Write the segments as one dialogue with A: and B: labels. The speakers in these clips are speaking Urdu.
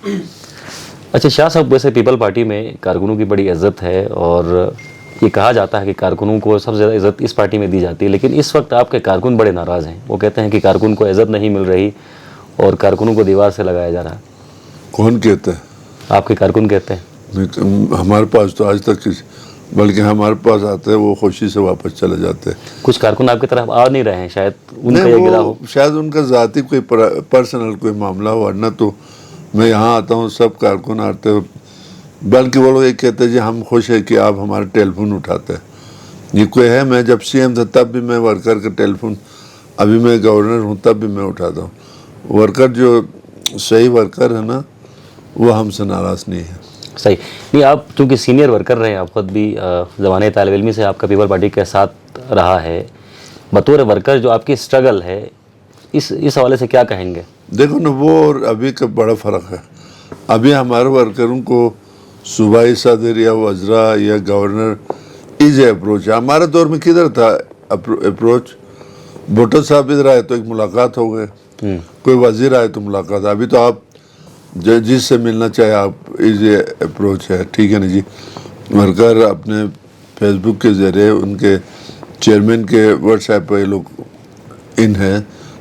A: اچھا شاہ صاحب، ویسے پیپل پارٹی میں کارکنوں کی بڑی عزت ہے اور یہ کہا جاتا ہے کہ کارکنوں کو سب سے زیادہ عزت اس پارٹی میں دی جاتی ہے، لیکن اس وقت آپ کے کارکن بڑے ناراض ہیں. وہ کہتے ہیں کہ کارکن کو عزت نہیں مل رہی اور کارکنوں کو دیوار سے لگایا جا رہا ہے.
B: کون کہتا ہے؟
A: آپ کے کارکن کہتے ہیں.
B: ہمارے پاس تو آج تک بلکہ ہمارے پاس آتے ہیں وہ خوشی سے واپس چلے جاتے ہیں.
A: کچھ کارکن آپ کی طرف آ نہیں رہے ہیں، شاید ان کا
B: نہیں،
A: یہ گلا ہو.
B: شاید ان کا ذاتی کوئی پرسنل کوئی معاملہ ہو، ورنہ تو میں یہاں آتا ہوں سب کارکن آتے ہو، بلکہ وہ لوگ یہ کہتے ہیں جی ہم خوش ہیں کہ آپ ہمارا ٹیلی فون اٹھاتے ہیں. یہ کوئی ہے، میں جب سی ایم تھا تب بھی میں ورکر کا ٹیلی فون، ابھی میں گورنر ہوں تب بھی میں اٹھاتا ہوں. ورکر جو صحیح ورکر ہے نا وہ ہم سے ناراض نہیں ہے.
A: صحیح. نہیں، آپ چونکہ سینئر ورکر رہے ہیں، آپ خود بھی زمانے طالب علمی سے آپ کا پیپل پارٹی کے ساتھ رہا ہے. بطور ورکر جو آپ کی اسٹرگل ہے اس حوالے سے کیا کہیں گے؟
B: دیکھو نا، وہ اور ابھی کا بڑا فرق ہے. ابھی ہمارے ورکروں کو صوبائی صدر یا وزراء یا گورنر ایزی اپروچ ہے. ہمارے دور میں کدھر تھا اپروچ؟ بھٹو صاحب ادھر آئے تو ایک ملاقات ہو گئے، کوئی وزیر آئے تو ملاقات. ابھی تو آپ جس سے ملنا چاہے آپ ایزی اپروچ ہے. ٹھیک ہے نا جی. ورکر اپنے فیس بک کے ذریعے ان کے چیئرمین کے واٹس ایپ پہ یہ لوگ ان ہیں،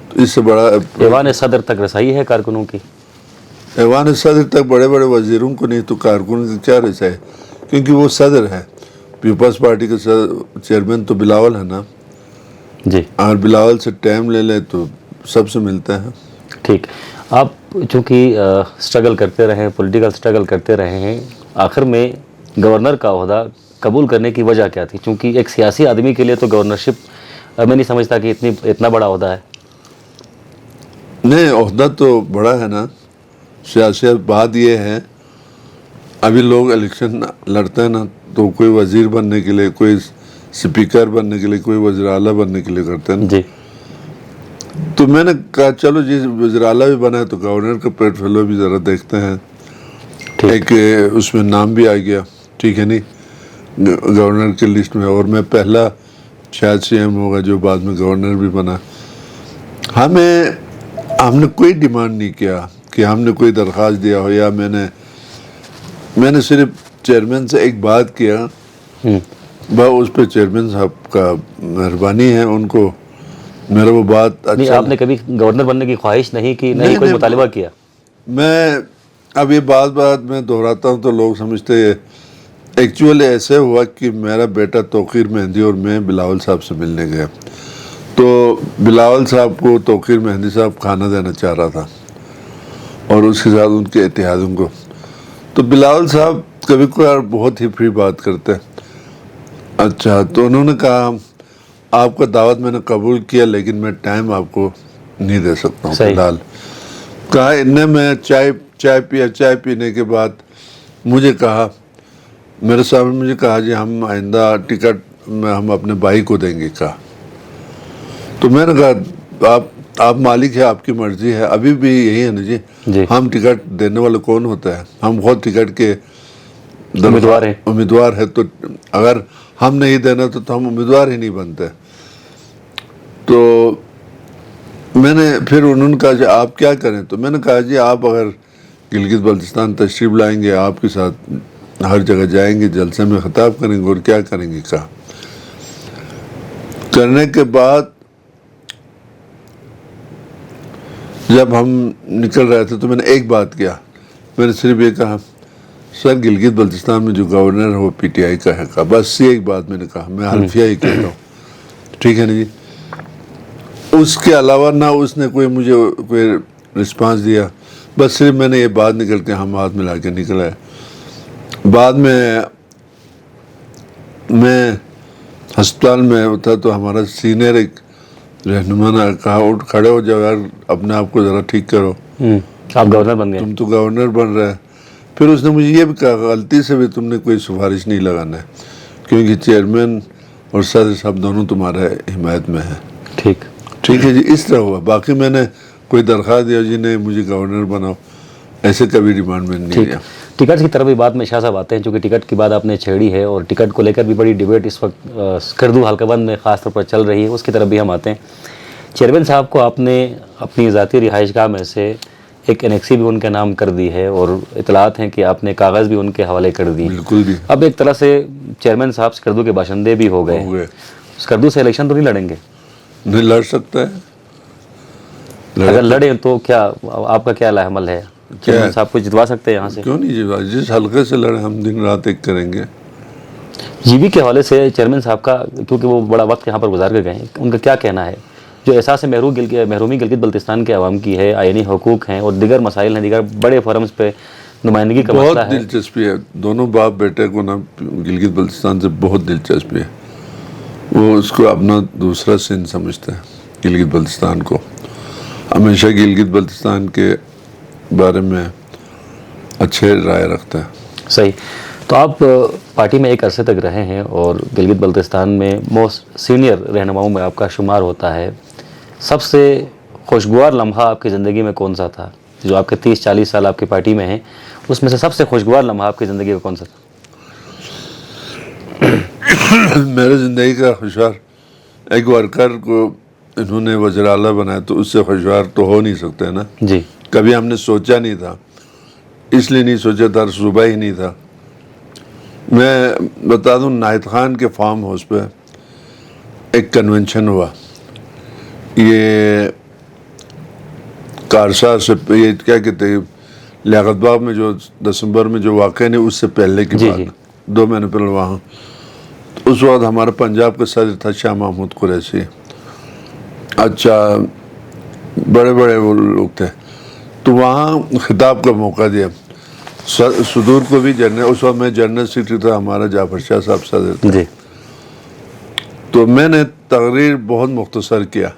B: تو اس سے بڑا
A: ایوان صدر تک رسائی ہے کارکنوں کی.
B: ایوان صدر تک بڑے بڑے وزیروں کو نہیں تو کارکنوں کی کیا رسائی، کیونکہ وہ صدر ہے. پیپلز پارٹی کے چیئرمین تو بلاول ہے نا
A: جی.
B: اور بلاول سے ٹائم لے لیں تو سب سے ملتے ہیں.
A: ٹھیک. آپ چونکہ اسٹرگل کرتے رہے ہیں، پولیٹیکل اسٹرگل کرتے رہے ہیں، آخر میں گورنر کا عہدہ قبول کرنے کی وجہ کیا تھی؟ چونکہ ایک سیاسی آدمی کے لیے تو گورنرشپ میں نہیں سمجھتا کہ اتنا بڑا عہدہ ہے.
B: نہیں، عہدہ تو بڑا ہے نا. سیاست بات یہ ہے، ابھی لوگ الیکشن لڑتے ہیں نا تو کوئی وزیر بننے کے لیے، کوئی سپیکر بننے کے لیے، کوئی وزیر اعلیٰ بننے کے لیے کرتے ہیں.
A: جی.
B: تو میں نے کہا چلو جی وزیر اعلیٰ بھی بنا ہے تو گورنر کا پورٹ فولیو بھی ذرا دیکھتے ہیں. ایک اس میں نام بھی آ گیا. ٹھیک ہے نہیں، گورنر کے لسٹ میں، اور میں پہلا شاید سی ایم ہوگا جو بعد میں گورنر بھی بنا. ہم نے کوئی ڈیمانڈ نہیں کیا کہ ہم نے کوئی درخواست دیا ہو، یا میں نے صرف چیئرمین سے ایک بات کیا، اس پہ چیئرمین صاحب کا مہربانی ہے، ان کو میرا وہ بات
A: نہیں،
B: اچھا.
A: آپ نے کبھی گورنر بننے کی خواہش نہیں کی، نہیں کوئی مطالبہ کیا؟
B: میں اب یہ بات میں دہراتا ہوں تو لوگ سمجھتے ہیں ایکچولی ایسے ہوا کہ میرا بیٹا توقیر مہندی اور میں بلاول صاحب سے ملنے گیا، تو بلاول صاحب کو توقیر مہندی صاحب کھانا دینا چاہ رہا تھا اور اس کے ساتھ ان کے اتحادوں کو. تو بلاول صاحب کبھی کبھار بہت ہی فری بات کرتے ہیں. اچھا، تو انہوں نے کہا آپ کا دعوت میں نے قبول کیا لیکن میں ٹائم آپ کو نہیں دے سکتا ہوں فی الحال. کہا انہیں میں چائے پینے کے بعد مجھے کہا، میرے صاحب نے مجھے کہا جی ہم آئندہ ٹکٹ میں ہم اپنے بھائی کو دیں گے. کہا تو میں نے کہا آپ مالک ہے، آپ کی مرضی ہے. ابھی بھی یہی ہے نا جی. ہم ٹکٹ دینے والا کون ہوتا ہے؟ ہم خود ٹکٹ کے امیدوار ہیں. تو اگر ہم نہیں دینا تو ہم امیدوار ہی نہیں بنتے. تو میں نے پھر انہوں نے کہا جی آپ کیا کریں؟ تو میں نے کہا جی آپ اگر گلگت بلتستان تشریف لائیں گے، آپ کے ساتھ ہر جگہ جائیں گے، جلسے میں خطاب کریں گے اور کیا کریں گے. کہا کرنے کے بعد جب ہم نکل رہے تھے تو میں نے ایک بات کیا، میں نے صرف یہ کہا سر گلگت بلتستان میں جو governor who P T I کا ہے. کہا بس یہ ایک بات میں نے کہا، میں حلفیہ ہی کہتا ہوں. ٹھیک ہے نا جی. اس کے علاوہ نہ اس نے مجھے کوئی رسپانس دیا. بس صرف میں نے یہ بات نکل کے ہم ہاتھ ملا کے نکلا ہے. بعد میں ہسپتال میں تھا تو ہمارا سینئر ایک رہنما نے کہا اٹھ کھڑے ہو جاؤ یار، اپنے آپ کو ذرا ٹھیک کرو،
A: آپ گورنر بن گئے.
B: تم تو گورنر بن رہے. پھر اس نے مجھے یہ بھی کہا غلطی سے بھی تم نے کوئی سفارش نہیں لگانا ہے کیونکہ چیئرمین اور صدر صاحب دونوں تمہارے حمایت میں ہیں. ٹھیک ہے جی. اس طرح ہوا. باقی میں نے کوئی درخواست دیا جی نہیں مجھے گورنر بناؤ، ایسے کبھی ڈیمانڈ میں نہیں دیا.
A: ٹکٹ کی طرف بھی بات میں شاہ صاحب آتے ہیں، چونکہ ٹکٹ کی بات آپ نے چھیڑی ہے اور ٹکٹ کو لے کر بھی بڑی ڈیبیٹ اس وقت کردو حلقہ بند میں خاص طور پر چل رہی ہے، اس کی طرف بھی ہم آتے ہیں. چیئرمین صاحب کو آپ نے اپنی ذاتی رہائش گاہ میں سے ایک انیکسی بھی ان کے نام کر دی ہے اور اطلاعات ہیں کہ آپ نے کاغذ بھی ان کے حوالے کر دی.
B: بالکل بھی
A: اب ایک طرح سے چیئرمین صاحب اسکردو کے باشندے بھی ہو گئے.
B: ہو گئے.
A: اسکردو سے الیکشن تو نہیں لڑیں گے؟
B: نہیں لڑ سکتا ہے.
A: اگر لڑیں تو کیا آپ کا کیا عمل ہے؟ چیئرمین صاحب کو جتوا سکتے ہیں یہاں سے؟
B: کیوں نہیں جتوا؟ جس حلقے سے لڑے ہم دن رات ایک کریں گے.
A: جی بی کے حوالے سے چیئرمین صاحب کا، کیونکہ وہ بڑا وقت یہاں پر گزار کے گئے ہیں، ان کا کیا کہنا ہے جو احساس محرومی گلگت بلتستان کے عوام کی ہے، آئینی حقوق ہیں اور دیگر مسائل ہیں، دیگر بڑے فورمز پہ نمائندگی کا مسئلہ
B: بہت
A: ہے؟
B: دلچسپی ہے دونوں باپ بیٹے کو نا گلگت بلتستان سے بہت دلچسپی ہے. وہ اس کو اپنا دوسرا سندھ سمجھتے ہیں گلگت بلتستان کو. ہمیشہ گلگت بلتستان کے بارے میں اچھے رائے رکھتا ہے.
A: صحیح. تو آپ پارٹی میں ایک عرصے تک رہے ہیں اور گلگت بلتستان میں موسٹ سینئر رہنماؤں میں آپ کا شمار ہوتا ہے. سب سے خوشگوار لمحہ آپ کی زندگی میں کون سا تھا؟ جو آپ کے 30-40 سال آپ کی پارٹی میں ہیں، اس میں سے سب سے خوشگوار لمحہ آپ کی زندگی کا کون سا تھا؟
B: میرے زندگی کا خوشگوار، ایک ورکر کو انہوں نے وزیر اعلیٰ بنایا تو اس سے خوشگوار تو ہو نہیں سکتے نا.
A: جی.
B: کبھی ہم نے سوچا نہیں تھا، اس لیے نہیں سوچا تھا، صبح ہی نہیں تھا. میں بتا دوں ناہید خان کے فارم ہاؤس پہ ایک کنونشن ہوا. یہ کارسا سے یہ کیا کہتے ہیں لیاقت باغ میں جو دسمبر میں جو واقعہ نہیں اس سے پہلے کی بات، 2 مہینے پہلے وہاں. اس وقت ہمارا پنجاب کا صدر تھا شاہ محمود قریشی. اچھا بڑے بڑے وہ لوگ تھے تو وہاں خطاب کا موقع دیا. صدور کو بھی اس وقت میں جنرل سیکرٹری تھا، ہمارا جعفر شاہ صاحب صدر تھے.
A: جی.
B: تو میں نے تقریر بہت مختصر کیا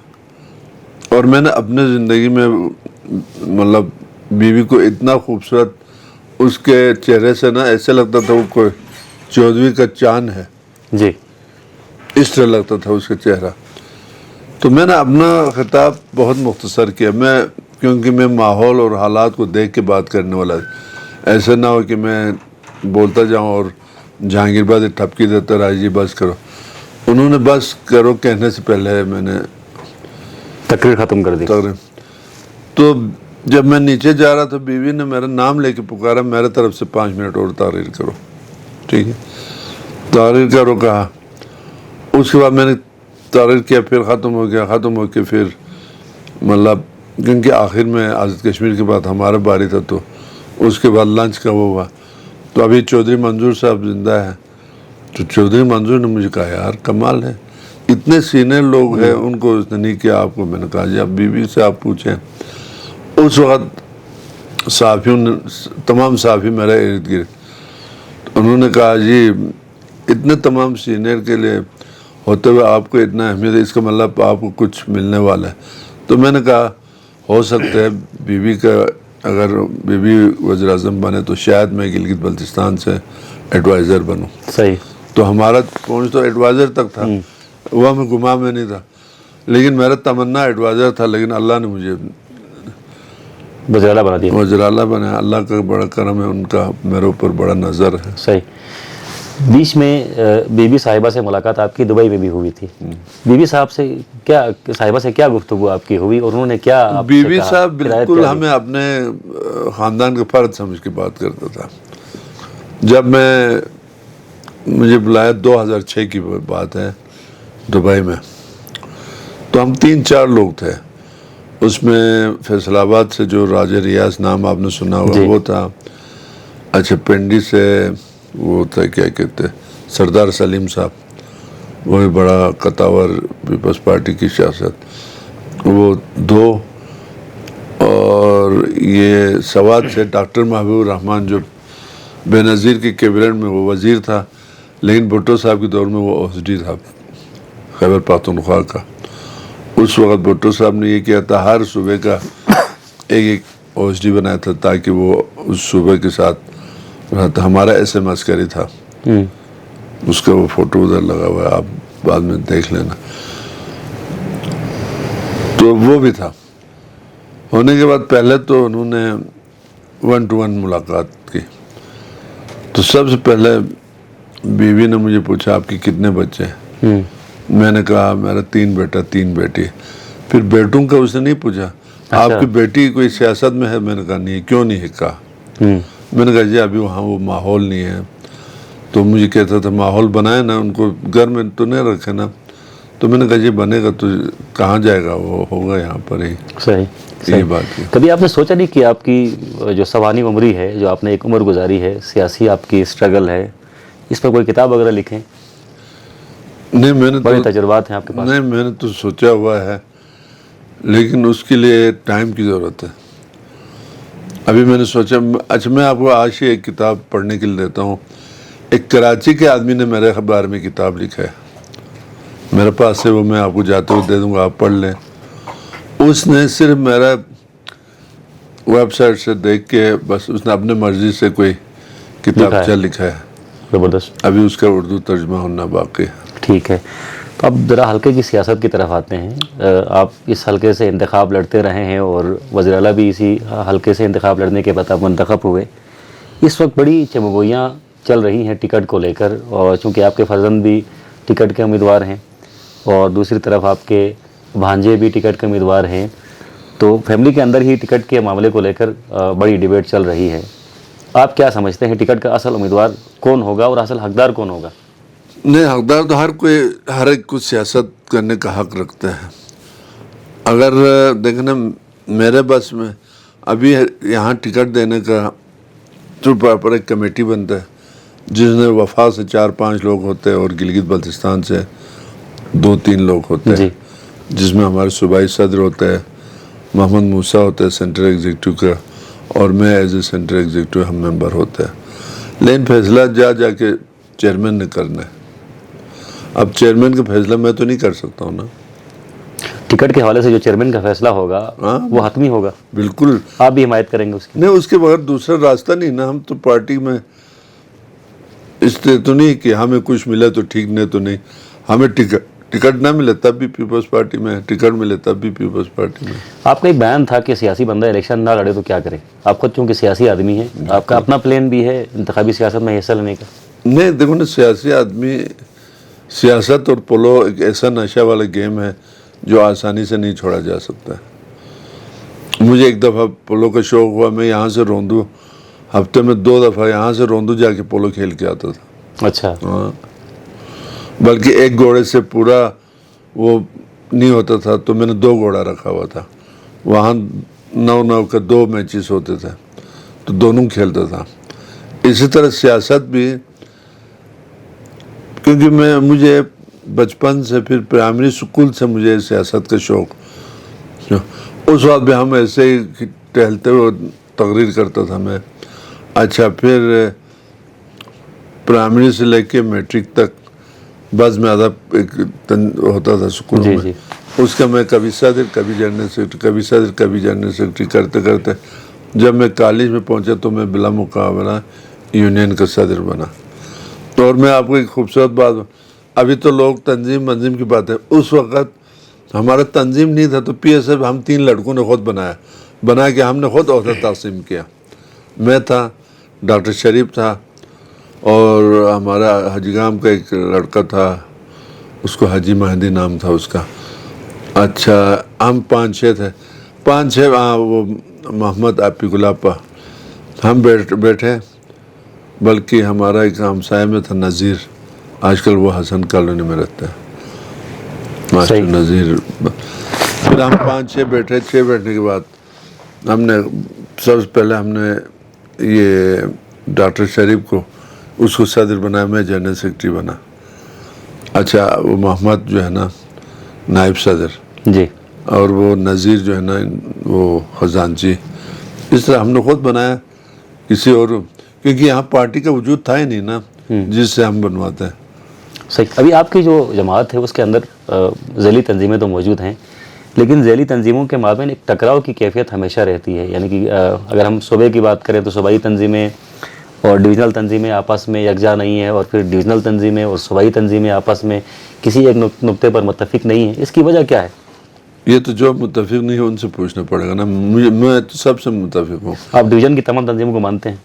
B: اور میں نے اپنے زندگی میں مطلب بیوی کو اتنا خوبصورت اس کے چہرے سے نا ایسے لگتا تھا وہ کوئی 14ویں کا چاند ہے.
A: جی.
B: اس طرح لگتا تھا اس کا چہرہ. تو میں نے اپنا خطاب بہت مختصر کیا، کیونکہ میں ماحول اور حالات کو دیکھ کے بات کرنے والا. ایسا نہ ہو کہ میں بولتا جاؤں اور جہانگیر بازی ٹھپکی دیتا رہا جی بس کرو. انہوں نے بس کرو کہنے سے پہلے میں نے
A: تقریر ختم کر دی.
B: تو جب میں نیچے جا رہا تھا بیوی نے میرا نام لے کے پکارا، میرے طرف سے 5 منٹ اور تقریر کرو. ٹھیک ہے تقریر کرو کہا. اس کے بعد میں نے تقریر کیا، پھر ختم ہو کے پھر مطلب کیونکہ آخر میں آزاد کشمیر کے بعد ہمارا باری تھا تو اس کے بعد لنچ کا وہ ہوا. تو ابھی چودھری منظور صاحب زندہ ہے تو چودھری منظور نے مجھے کہا یار کمال ہے، اتنے سینئر لوگ ہیں ان کو اس نے نہیں کیا آپ کو. میں نے کہا جی اب بیوی سے آپ پوچھیں. اس وقت صحافیوں نے تمام صحافی میرے ارد گرد، انہوں نے کہا جی اتنے تمام سینئر کے لیے ہوتے ہوئے آپ کو اتنا اہمیت ہے، اس کا مطلب آپ کو کچھ ملنے والا ہے. تو میں نے کہا ہو سکتا ہے بیوی کا اگر بیوی وزیر اعظم بنے تو شاید میں گلگت بلتستان سے ایڈوائزر بنوں.
A: صحیح.
B: تو ہمارا پہنچ تو ایڈوائزر تک تھا، وہ میں گما میں نہیں تھا، لیکن میرا تمنا ایڈوائزر تھا، لیکن اللہ نے مجھے
A: وزیر اعلیٰ بنا دیا.
B: وزیر اعلیٰ بنایا. اللہ کا بڑا کرم ہے، ان کا میرے اوپر بڑا نظر ہے.
A: صحیح. بیچ میں بی بی صاحبہ سے ملاقات آپ کی دبئی میں بھی ہوئی تھی. بی بی صاحبہ سے کیا گفتگو آپ کی ہوئی اور انہوں نے کیا آپ سے
B: بی بی
A: کہا؟
B: صاحب بالکل ہمیں اپنے خاندان کا فرد سمجھ کے بات کرتا تھا. جب مجھے بلایا 2006 کی بات ہے دبئی میں، تو ہم 3-4 لوگ تھے. اس میں فیصل آباد سے جو راجہ ریاض نام آپ نے سنا ہوگا وہ تھا. اچھا پنڈی سے وہ تھا کیا کہتے سردار سلیم صاحب، وہ بھی بڑا قطاور پیپلز پارٹی کی شخصیت، وہ 2. اور یہ سوات سے ڈاکٹر محبوب الرحمان جو بے نظیر کی کیبنٹ میں وہ وزیر تھا، لیکن بھٹو صاحب کے دور میں وہ OSD تھا خیبر پختونخوا کا. اس وقت بھٹو صاحب نے یہ کیا تھا ہر صوبے کا ایک OSD بنایا تھا تاکہ وہ اس صوبے کے ساتھ رہتا. ہمارا SM عسکری تھا، اس کا وہ فوٹو ادھر لگا ہوا ہے، آپ بعد میں دیکھ لینا. تو وہ بھی تھا. ہونے کے بعد پہلے تو انہوں نے 1-to-1 ملاقات کی. تو سب سے پہلے بیوی نے مجھے پوچھا آپ کی کتنے بچے ہیں؟ میں نے کہا میرا 3 بیٹا 3 بیٹی. پھر بیٹوں کا اس نے نہیں پوچھا، آپ کی بیٹی کوئی سیاست میں ہے؟ میں نے کہا نہیں. کیوں نہیں ہے کہا. میں نے کہا جی ابھی وہاں وہ ماحول نہیں ہے. تو مجھے کہتا تھا ماحول بنائے نا, ان کو گھر میں تو نہیں رکھے نا. تو میں نے کہا جی بنے گا تو کہاں جائے گا, وہ ہوگا یہاں پر ہی.
A: صحیح.
B: یہ بات ہے.
A: کبھی آپ نے سوچا نہیں کہ آپ کی جو سوانی عمری ہے, جو آپ نے ایک عمر گزاری ہے, سیاسی آپ کی اسٹرگل ہے, اس پر کوئی کتاب وغیرہ لکھیں؟
B: نہیں میں نے
A: بڑے تجربات ہیں آپ کے پاس.
B: نہیں میں نے تو سوچا ہوا ہے, لیکن اس کے لیے ٹائم کی ضرورت ہے. ابھی میں نے سوچا, اچھا میں آپ کو آج ہی ایک کتاب پڑھنے کے لیے دیتا ہوں. ایک کراچی کے آدمی نے میرے بارے میں کتاب لکھا ہے, میرے پاس سے وہ میں آپ کو جاتے ہوئے دے دوں گا, آپ پڑھ لیں. اس نے صرف میرا ویب سائٹ سے دیکھ کے بس اس نے اپنے مرضی سے کوئی کتاب لکھا ہے.
A: زبردست.
B: ابھی اس کا اردو ترجمہ ہونا باقی ہے.
A: ٹھیک ہے. تو اب ذرا حلقے کی سیاست کی طرف آتے ہیں. آپ اس حلقے سے انتخاب لڑتے رہے ہیں اور وزیر اعلیٰ بھی اسی حلقے سے انتخاب لڑنے کے بعد آپ منتخب ہوئے. اس وقت بڑی چمگوئیاں چل رہی ہیں ٹکٹ کو لے کر, اور چونکہ آپ کے فرزند بھی ٹکٹ کے امیدوار ہیں اور دوسری طرف آپ کے بھانجے بھی ٹکٹ کے امیدوار ہیں, تو فیملی کے اندر ہی ٹکٹ کے معاملے کو لے کر بڑی ڈیبیٹ چل رہی ہے. آپ کیا سمجھتے ہیں ٹکٹ کا اصل امیدوار کون ہوگا اور اصل حقدار کون ہوگا؟
B: نہیں, حقدار تو ہر ایک کو سیاست کرنے کا حق رکھتا ہے. اگر دیکھنا میرے بس میں ابھی یہاں ٹکٹ دینے کا تو پر ایک کمیٹی بنتا ہے جس میں وفا سے 4-5 لوگ ہوتے ہیں اور گلگت بلتستان سے 2-3 لوگ ہوتے ہیں, جس میں ہمارے صوبائی صدر ہوتا ہے, محمد موسیٰ ہوتا ہے سینٹرل ایگزیکٹو کا, اور میں ایز اے سینٹرل ایگزیکٹو ہم ممبر ہوتا ہے. لیکن فیصلہ جا کے چیئرمین نے کرنا ہے. اب چیئرمین کا فیصلہ میں تو نہیں کر سکتا ہوں نا.
A: ٹکٹ کے حوالے سے جو چیئرمین کا فیصلہ ہوگا وہ حتمی ہوگا.
B: بالکل.
A: آپ بھی حمایت کریں گے اس کی؟
B: نہیں, اس کے بغیر دوسرا راستہ نہیں نا. ہم تو پارٹی میں اس لیے تو نہیں کہ ہمیں کچھ ملا تو ٹھیک, نہیں تو نہیں. ہمیں ٹکٹ نہ ملے تب بھی پیپلز پارٹی میں, ٹکٹ ملے تب بھی پیپلز پارٹی میں.
A: آپ کا ایک بیان تھا کہ سیاسی بندہ الیکشن نہ لڑے تو کیا کرے. آپ خود چونکہ سیاسی آدمی ہیں, آپ کا اپنا پلان بھی ہے انتخابی سیاست میں حصہ لینے کا؟
B: نہیں دیکھو نا, سیاسی آدمی, سیاست اور پولو ایک ایسا نشہ والا گیم ہے جو آسانی سے نہیں چھوڑا جا سکتا. مجھے ایک دفعہ پولو کا شوق ہوا, میں یہاں سے روندو ہفتے میں 2 دفعہ یہاں سے روندو جا کے پولو کھیل کے آتا تھا.
A: اچھا.
B: ہاں, بلکہ ایک گھوڑے سے پورا وہ نہیں ہوتا تھا, تو میں نے 2 گھوڑا رکھا ہوا تھا. وہاں 9 کا 2 میچز ہوتے تھے, تو دونوں کھیلتا تھا. اسی طرح سیاست بھی, کیونکہ مجھے بچپن سے, پھر پرائمری اسکول سے مجھے سیاست کا شوق. اس وقت بھی ہم ایسے ہی ٹہلتے ہوئے تقریر کرتا تھا میں. اچھا, پھر پرائمری سے لے کے میٹرک تک بس میں ادب ایک ہوتا تھا اسکول میں, اس کا میں کبھی صدر, کبھی جنرل سیکرٹری, کبھی صدر, کبھی جنرل سیکرٹری کرتے کرتے جب میں کالج میں پہنچا تو میں بلا مقابلہ یونین کا صدر بنا. اور میں آپ کو ایک خوبصورت بات, ابھی تو لوگ تنظیم کی بات ہے, اس وقت ہمارا تنظیم نہیں تھا تو پی ایس ایف ہم 3 لڑکوں نے خود بنا کے ہم نے خود عہدہ تقسیم کیا. میں تھا, ڈاکٹر شریف تھا, اور ہمارا حاجی گام کا ایک لڑکا تھا, اس کو حاجی مہدی نام تھا اس کا. اچھا, ہم 5-6 تھے, 5-6 وہ محمد آپی گلاپا, ہم بیٹھے. بلکہ ہمارا ایک ہمسائے میں تھا نذیر, آج کل وہ حسن کالونی میں رہتا ہے, ماسٹر نذیر. پھر ہم 5-6 بیٹھے. 6 بیٹھنے کے بعد ہم نے سب سے پہلے ہم نے یہ ڈاکٹر شریف کو, اس کو صدر بنایا, میں جنرل سیکرٹری بنا. اچھا, وہ محمد جو ہے نا نائب صدر
A: جی,
B: اور وہ نذیر جو ہے نا وہ خزانچی. اس طرح ہم نے خود بنایا, کسی اور, کیونکہ یہاں پارٹی کا وجود تھا ہی نہیں نا جس سے ہم بنواتے ہیں.
A: صحیح. ابھی آپ کی جو جماعت ہے اس کے اندر ذیلی تنظیمیں تو موجود ہیں, لیکن ذیلی تنظیموں کے مابین ایک ٹکراؤ کی کیفیت ہمیشہ رہتی ہے. یعنی کہ اگر ہم صوبے کی بات کریں تو صوبائی تنظیمیں اور ڈویژنل تنظیمیں آپس میں یکجا نہیں ہیں, اور پھر ڈویژنل تنظیمیں اور صوبائی تنظیمیں آپس میں کسی ایک نقطے پر متفق نہیں ہیں. اس کی وجہ کیا ہے؟
B: یہ تو جو متفق نہیں ہے ان سے پوچھنا پڑے گا نا. میں تو سب سے متفق ہوں.
A: آپ ڈویژن کی تمام تنظیموں کو مانتے ہیں؟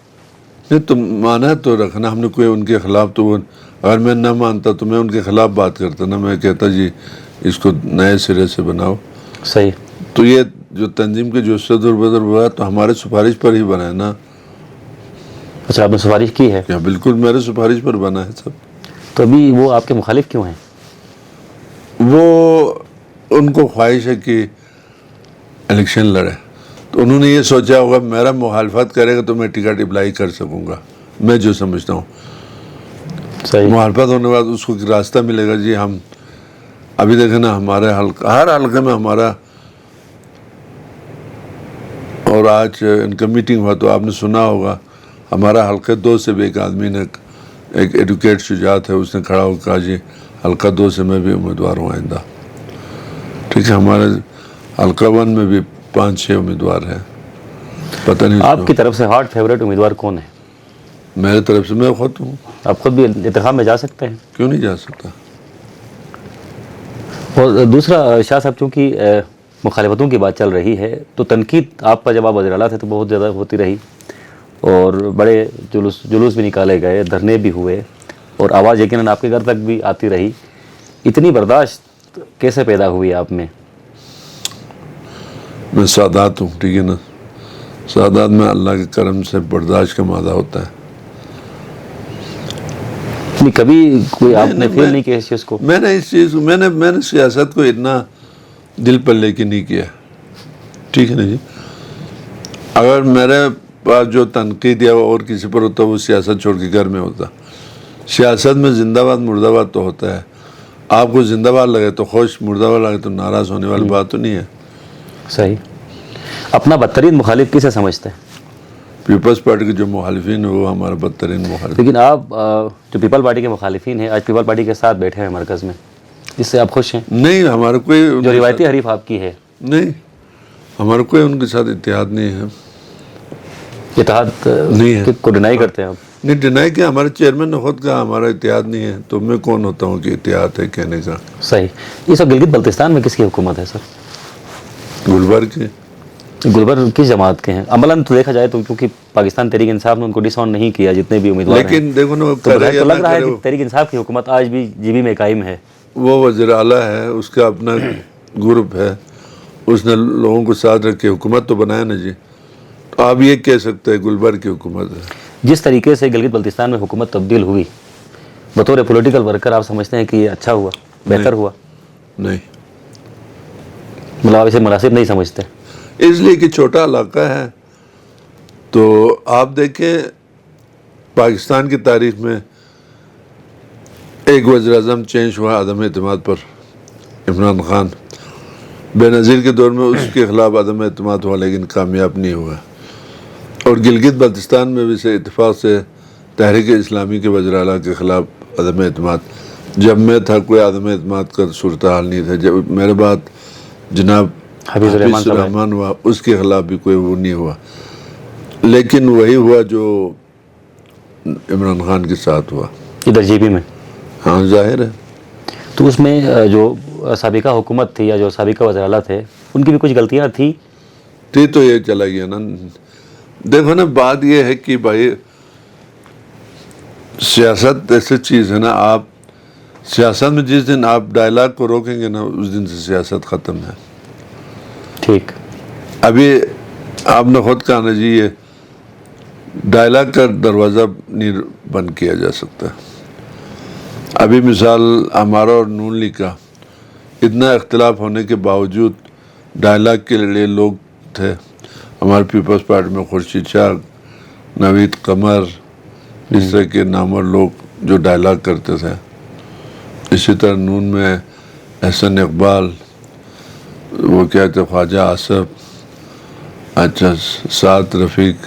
B: نہیں تو مانا تو رکھنا, ہم نے کوئی ان کے خلاف, تو اگر میں نہ مانتا تو میں ان کے خلاف بات کرتا نا. میں کہتا جی اس کو نئے سرے سے بناؤ.
A: صحیح.
B: تو یہ جو تنظیم کے جو صدر بدر ہوا تو ہمارے سفارش پر ہی بنا ہے نا.
A: اچھا آپ نے سفارش کی ہے؟
B: یا بالکل میرے سفارش پر بنا ہے سب.
A: تو ابھی وہ آپ کے مخالف کیوں ہیں؟
B: وہ ان کو خواہش ہے کہ الیکشن لڑے، تو انہوں نے یہ سوچا ہوگا میرا مخالفت کرے گا تو میں ٹکٹ اپلائی کر سکوں گا. میں جو سمجھتا ہوں
A: صحیح.
B: مخالفت ہونے کے بعد اس کو ایک راستہ ملے گا. جی ہم ابھی دیکھیں نا ہمارے حلقہ ہر حلقے میں ہمارا، اور آج ان کا میٹنگ ہوا تو آپ نے سنا ہوگا ہمارا حلقہ 2 سے بھی ایک آدمی نے، ایک ایڈوکیٹ شجاعت ہے، اس نے کھڑا ہو کہا جی حلقہ 2 سے میں بھی امیدوار ہوں آئندہ. ٹھیک ہے، ہمارے حلقہ 1 میں بھی 5-6 امیدوار ہیں. پتہ نہیں
A: آپ کی طرف سے ہارڈ فیوریٹ امیدوار کون ہے؟
B: میرے طرف سے میں خود ہوں.
A: آپ خود بھی انتخاب میں جا سکتے ہیں؟
B: کیوں نہیں جا سکتا؟
A: اور دوسرا شاہ صاحب، چونکہ مخالفتوں کی بات چل رہی ہے تو تنقید آپ کا جب آپ وزیر اعلیٰ تھے تو بہت زیادہ ہوتی رہی، اور بڑے جلوس بھی نکالے گئے، دھرنے بھی ہوئے، اور آواز یقیناً آپ کے گھر تک بھی آتی رہی. اتنی برداشت کیسے پیدا ہوئی آپ میں؟
B: میں سادات ہوں، ٹھیک ہے نا. سادات میں اللہ کے کرم سے برداشت کا مادہ ہوتا ہے.
A: کبھی کوئی آپ نے فیل نہیں کیا اس چیز کو؟
B: میں نے اس چیز کو میں نے سیاست کو اتنا دل پر لے کے نہیں کیا. ٹھیک ہے نا جی. اگر میرے پاس جو تنقید یا اور کسی پر ہوتا وہ سیاست چھوڑ کے گھر میں ہوتا. سیاست میں زندہ باد مردہ باد تو ہوتا ہے. آپ کو زندہ باد لگے تو خوش، مردہ باد لگے تو ناراض ہونے والی بات تو نہیں ہے.
A: صحیح. اپنا بدترین مخالف کسے سمجھتے ہیں؟
B: پیپلز پارٹی کے جو مخالفین ہیں وہ ہمارا بدترین مخالف.
A: لیکن آپ جو پیپل پارٹی کے مخالفین ہیں آج پیپل پارٹی کے ساتھ بیٹھے ہیں مرکز میں، اس سے آپ خوش ہیں؟
B: نہیں، ہمارا کوئی
A: جو روایتی حریف آپ کی ہے.
B: نہیں، ہمارا کوئی ان کے ساتھ اتحاد نہیں ہے.
A: اتحاد
B: نہیں ہے
A: کو ڈینائی کرتے ہیں آپ؟
B: نہیں ڈینائی کیا، ہمارے چیئرمین نے خود کہا ہمارا اتحاد نہیں ہے، تو میں کون ہوتا ہوں کہ اتحاد ہے کہنے کا.
A: صحیح. اس وقت گلگت بلتستان میں کس کی حکومت ہے سر؟
B: گلبرگ کے.
A: گلبرگ کس جماعت کے ہیں؟ عملاً تو دیکھا جائے تو کیونکہ پاکستان تحریک انصاف نے ان کو ڈس آن نہیں کیا جتنے بھی امیدوار ہیں،
B: لیکن دیکھو نا
A: تو بظاہر تو لگ رہا ہے کہ تحریک انصاف کی حکومت آج بھی جی بی میں قائم ہے.
B: وہ وزیر اعلیٰ ہے، اس کا اپنا گروپ ہے، اس نے لوگوں کو ساتھ رکھ کے حکومت تو بنایا نا جی. تو آپ یہ کہہ سکتے ہیں گلبرگ کی حکومت ہے.
A: جس طریقے سے گلگت بلتستان میں حکومت تبدیل ہوئی، بطور پولیٹیکل ورکر آپ سمجھتے ہیں کہ یہ اچھا ہوا، بہتر ہوا؟
B: نہیں،
A: مطلب آپ اسے مناسب نہیں سمجھتے؟
B: اس لیے کہ چھوٹا علاقہ ہے. تو آپ دیکھیں پاکستان کی تاریخ میں ایک وزیر اعظم چینج ہوا عدم اعتماد پر، عمران خان. بے نظیر کے دور میں اس کے خلاف عدم اعتماد ہوا لیکن کامیاب نہیں ہوا. اور گلگت بلتستان میں بھی سے اتفاق سے تحریک اسلامی کے وزیر اعلیٰ کے خلاف عدم اعتماد. جب میں تھا کوئی عدم اعتماد کا صورتحال نہیں تھا. جب میرے بعد جناب
A: حفیظ
B: الرحمان ہوا اس کے خلاف بھی کوئی وہ نہیں ہوا، لیکن وہی ہوا جو عمران خان کے ساتھ ہوا
A: ادھر جی بی میں.
B: ہاں ظاہر ہے.
A: تو اس میں جو سابقہ حکومت تھی یا جو سابقہ وزیر اعلیٰ تھے ان کی بھی کچھ غلطیاں تھیں؟
B: تو یہ چلا گیا نا. دیکھو نا بات یہ ہے کہ بھائی سیاست ایسی چیز ہے نا، آپ سیاست میں جس دن آپ ڈائلاگ کو روکیں گے نا اس دن سے سیاست ختم ہے.
A: ٹھیک.
B: ابھی آپ نے خود کہا نا جی یہ ڈائلاگ کا دروازہ نہیں بند کیا جا سکتا. ابھی مثال ہمارا اور نون لیگ کا اتنا اختلاف ہونے کے باوجود ڈائلاگ کے لیے لوگ تھے. ہمارے پیپلز پارٹی میں خورشید شاہ، نوید قمر، اس طرح کے نامور لوگ جو ڈائلاگ کرتے تھے. اسی طرح نون میں احسن اقبال، وہ کہتے خواجہ آصف، اچھا سعد رفیق،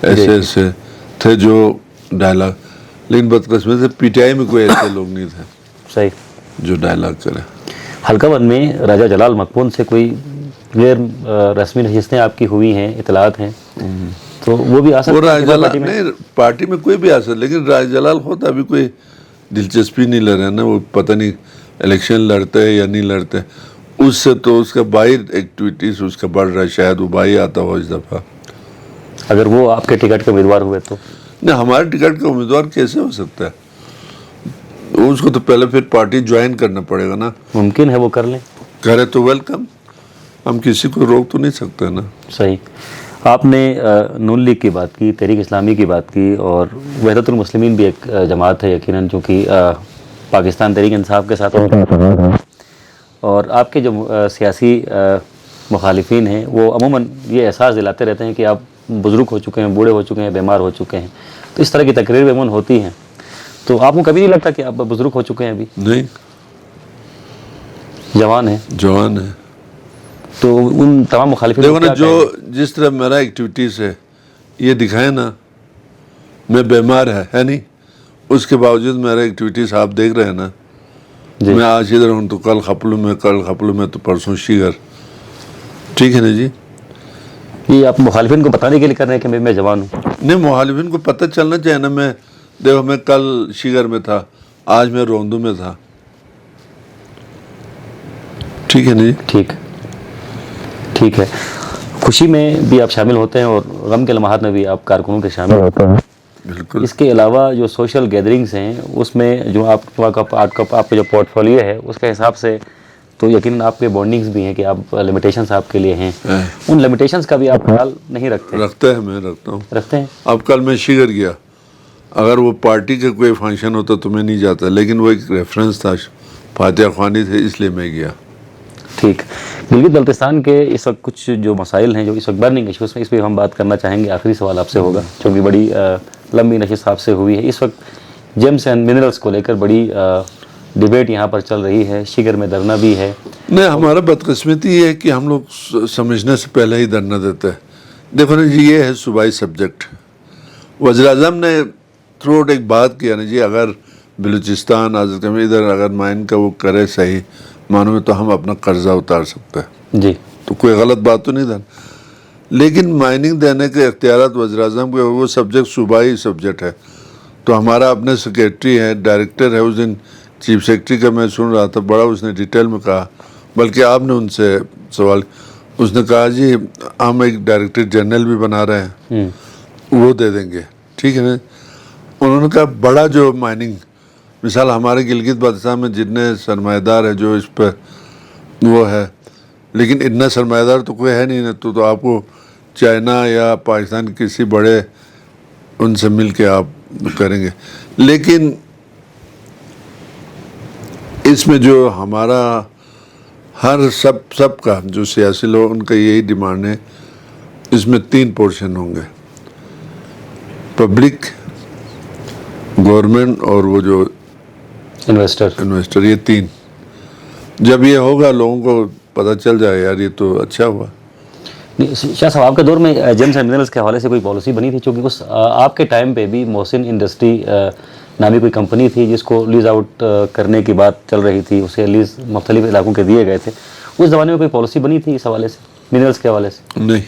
B: ایسے تھے جو ڈائلاگ. لیکن بدقسمتی سے پی ٹی آئی میں کوئی ایسے لوگ نہیں تھے
A: صحیح
B: جو ڈائلاگ کرے.
A: حلقہ 1 میں راجہ جلال مقبون سے کوئی غیر رسمی نشستیں آپ کی ہوئی ہیں، اطلاعات ہیں، تو وہ بھی آ
B: وہ
A: سکتے
B: راج
A: ہیں
B: جلال
A: پارٹی میں؟
B: نہیں، پارٹی میں کوئی بھی آ سکتا، لیکن راج جلال خود ابھی کوئی دلچسپی نہیں لے رہے نا. وہ پتہ نہیں الیکشن لڑتے ہیں یا نہیں لڑتے. اس سے تو اس کا باہر ایکٹیویٹیز اس کا بڑھ رہا ہے، شاید وہ باہر آتا ہو اس دفعہ.
A: اگر وہ آپ کے ٹکٹ کے امیدوار ہوئے تو؟
B: نہیں، ہمارے ٹکٹ کا امیدوار کیسے ہو سکتا ہے؟ اس کو تو پہلے پھر پارٹی جوائن کرنا پڑے گا نا.
A: ممکن ہے وہ کر لیں.
B: کرے تو ویلکم. ہم کسی کو روک تو نہیں سکتے نا.
A: صحیح. آپ نے نون لیگ کی بات کی, تحریک اسلامی کی بات کی, اور وحدت المسلمین بھی ایک جماعت ہے یقیناً, چونکہ پاکستان تحریک انصاف کے ساتھ اور آپ کے جو سیاسی مخالفین ہیں وہ عموماً یہ احساس دلاتے رہتے ہیں کہ آپ بزرگ ہو چکے ہیں, بوڑھے ہو چکے ہیں, بیمار ہو چکے ہیں. تو اس طرح کی تقریر بھی عموماً ہوتی ہیں. تو آپ کو کبھی نہیں لگتا کہ آپ بزرگ ہو چکے ہیں, ابھی
B: نہیں,
A: جوان ہیں؟
B: جوان ہے.
A: تو ان تمام مخالفین
B: دیکھو
A: کو
B: نا,
A: کیا
B: جو
A: کہیں؟
B: جس طرح میرا ایکٹیویٹیز ہے یہ دکھائے نا, میں بیمار ہے نہیں, اس کے باوجود میرا ایکٹیویٹیز آپ دیکھ رہے ہیں نا.
A: جی.
B: میں آج ادھر ہوں تو کل خپلو میں تو پرسوں شیگر. ٹھیک ہے نا جی.
A: یہ آپ مخالفین کو بتانے کے لیے کر رہے ہیں کہ میں جوان ہوں؟
B: نہیں, مخالفین کو پتہ چلنا چاہیے نا. میں دیکھو, میں کل شیگر میں تھا, آج میں روندو میں تھا. ٹھیک ہے نا جی.
A: ٹھیک ہے. خوشی میں بھی آپ شامل ہوتے ہیں اور غم کے لمحات میں بھی آپ کارکنوں کے شامل ہوتے ہیں.
B: بالکل.
A: اس کے علاوہ جو سوشل گیدرنگز ہیں اس میں جو آپ کا جو پورٹ فولیو ہے اس کے حساب سے تو یقیناً آپ کے بانڈنگز بھی ہیں کہ آپ لمیٹیشنز آپ کے لیے ہیں. ان لمیٹیشنز کا بھی آپ خیال نہیں رکھتے؟
B: رکھتا ہے, میں رکھتا ہوں.
A: رکھتے ہیں.
B: اب کل میں شیگر گیا, اگر وہ پارٹی کا کوئی فنکشن ہوتا تو میں نہیں جاتا, لیکن وہ ایک ریفرنس تھا, فاتحہ خوانی تھے, اس لیے میں گیا.
A: ٹھیک. گلگت بلتستان کے اس وقت کچھ جو مسائل ہیں جو اس وقت برننگ ایشوز میں, اس پہ ہم بات کرنا چاہیں گے. آخری سوال آپ سے ہوگا چونکہ بڑی لمبی نشست آپ سے ہوئی ہے. اس وقت جیمز اینڈ منرلز کو لے کر بڑی ڈیبیٹ یہاں پر چل رہی ہے, شیگر میں دھرنا بھی ہے.
B: نہیں, ہمارا بدقسمتی یہ ہے کہ ہم لوگ سمجھنے سے پہلے ہی دھرنا دیتے ہیں. دیکھو نا جی, یہ ہے صوبائی سبجیکٹ. وزیر اعظم نے تھرو آؤٹ ایک بات کیا نا جی, اگر بلوچستان آزاد کشمیر ادھر اگر مائن کا وہ کرے صحیح معنوں میں تو ہم اپنا قرضہ اتار سکتے ہیں.
A: جی.
B: تو کوئی غلط بات تو نہیں تھا, لیکن مائننگ دینے کے اختیارات وزیر اعظم کے, وہ سبجیکٹ صوبائی سبجیکٹ ہے. تو ہمارا اپنے سیکریٹری ہے, ڈائریکٹر ہے, اس دن چیف سیکریٹری کا میں سن رہا تھا, بڑا اس نے ڈیٹیل میں کہا, بلکہ آپ نے ان سے سوال, اس نے کہا جی ہم ایک ڈائریکٹر جنرل بھی بنا رہے ہیں, وہ دے دیں گے. ٹھیک ہے نا. انہوں نے کہا بڑا جو مائننگ, مثال ہمارے گلگت بلتستان میں جتنے سرمایہ دار ہیں جو اس پہ وہ ہے, لیکن اتنا سرمایہ دار تو کوئی ہے نہیں نا. تو آپ کو چائنا یا پاکستان کسی بڑے ان سے مل کے آپ کریں گے. لیکن اس میں جو ہمارا ہر سب کا جو سیاسی لوگ, ان کا یہی ڈیمانڈ ہے, اس میں 3 پورشن ہوں گے, پبلک, گورنمنٹ اور وہ جو انویسٹر, یہ 3. جب یہ ہوگا لوگوں کو پتہ چل جائے یار یہ تو اچھا ہوا.
A: شاہ صاحب, آپ کے دور میں جیمز اینڈ منرلز کے حوالے سے کوئی پالیسی بنی تھی؟ چونکہ اس آپ کے ٹائم پہ بھی محسن انڈسٹری نامی کوئی کمپنی تھی جس کو لیز آؤٹ کرنے کی بات چل رہی تھی, اسے لیز مختلف علاقوں کے دیے گئے تھے. اس زمانے میں کوئی پالیسی بنی تھی اس حوالے سے, منرلز کے حوالے سے؟
B: نہیں.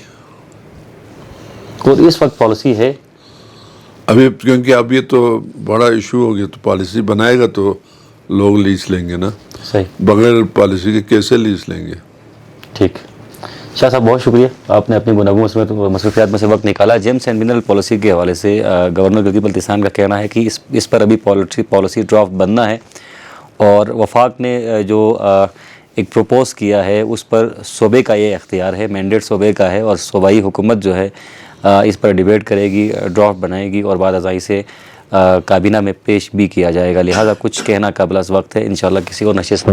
A: اور اس وقت پالیسی ہے
B: ابھی, کیونکہ اب یہ تو بڑا ایشو ہو گیا, تو پالیسی بنائے گا تو لوگ لیز لیں گے نا.
A: صحیح.
B: بغیر پالیسی کے کیسے لیز لیں گے.
A: ٹھیک. شاہ صاحب بہت شکریہ, آپ نے اپنی گفتگو مصروفیات میں سے وقت نکالا. جیمز اینڈ منرل پالیسی کے حوالے سے گورنر گلگت بلتستان کا کہنا ہے کہ اس پر ابھی پالیسی ڈرافٹ بننا ہے, اور وفاق نے جو ایک پروپوز کیا ہے اس پر صوبے کا یہ اختیار ہے, مینڈیٹ صوبے کا ہے, اور صوبائی حکومت جو ہے اس پر ڈیبیٹ کرے گی, ڈرافٹ بنائے گی, اور بعد ازائی سے کابینہ میں پیش بھی کیا جائے گا. لہٰذا کچھ کہنا قابل از وقت ہے. انشاءاللہ کسی اور نشست